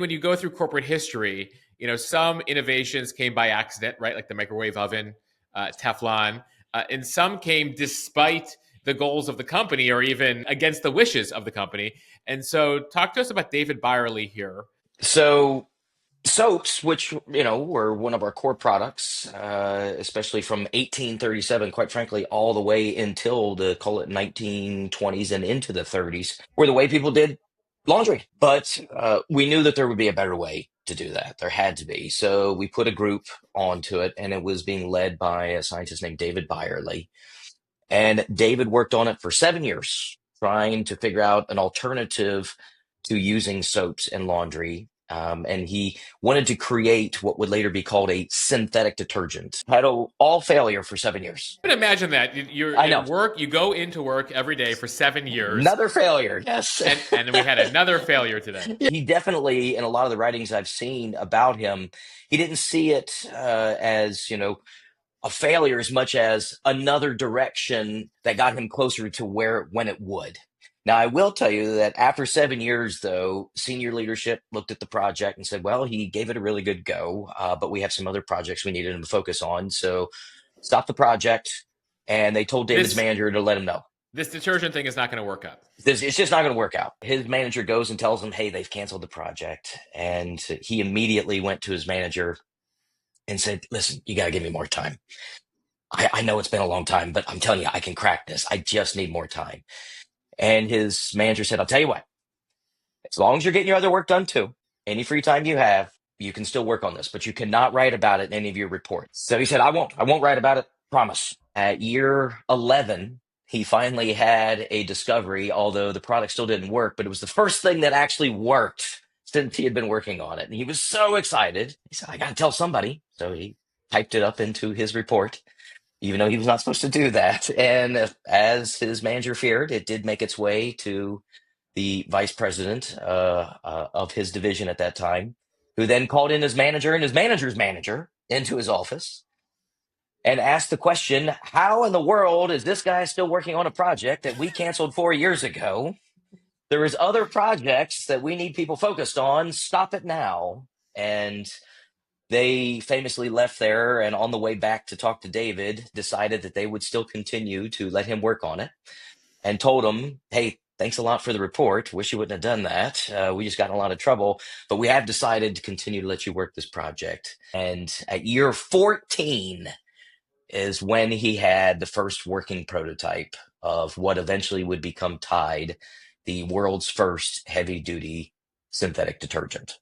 When you go through corporate history, some innovations came by accident, right? Like the microwave oven, Teflon, and some came despite the goals of the company or even against the wishes of the company. And so, talk to us about David Byerly here. So soaps, which were one of our core products, especially from 1837, quite frankly, all the way until the call it 1920s and into the 30s, were the way people did laundry. But we knew that there would be a better way to do that. There had to be. So we put a group onto it, and it was being led by a scientist named David Byerly. And David worked on it for 7 years, trying to figure out an alternative to using soaps and laundry. And he wanted to create what would later be called a synthetic detergent. Had all failure for 7 years. I can imagine that you're I know. in work, you go into work every day for 7 years, Another failure. Yes. and then we had another failure today. He definitely, in a lot of the writings I've seen about him, he didn't see it as, a failure as much as another direction that got him closer to where when it would. Now, I will tell you that after 7 years, though, senior leadership looked at the project and said, well, he gave it a really good go, but we have some other projects we needed him to focus on. So stop the project. And they told David's This manager to let him know. this detergent thing is not going to work out. It's just not going to work out. His manager goes and tells him, hey, they've canceled the project. And he immediately went to his manager and said, listen, you got to give me more time. I know it's been a long time, but I'm telling you, I can crack this. I just need more time. And his manager said, I'll tell you what, as long as you're getting your other work done too, any free time you have, you can still work on this, but you cannot write about it in any of your reports. So he said, I won't write about it. Promise. At year 11, he finally had a discovery, although the product still didn't work, but it was the first thing that actually worked since he had been working on it. And he was so excited. He said, I got to tell somebody. So he typed it up into his report, even though he was not supposed to do that. And as his manager feared, it did make its way to the vice president of his division at that time, who then called in his manager and his manager's manager into his office and asked the question, how in the world is this guy still working on a project that we canceled 4 years ago? There is other projects that we need people focused on. Stop it now. And they famously left there, and on the way back to talk to David, decided that they would still continue to let him work on it and told him, hey, thanks a lot for the report. Wish you wouldn't have done that. We just got in a lot of trouble, but we have decided to continue to let you work this project. And at year 14 is when he had the first working prototype of what eventually would become Tide, the world's first heavy duty synthetic detergent.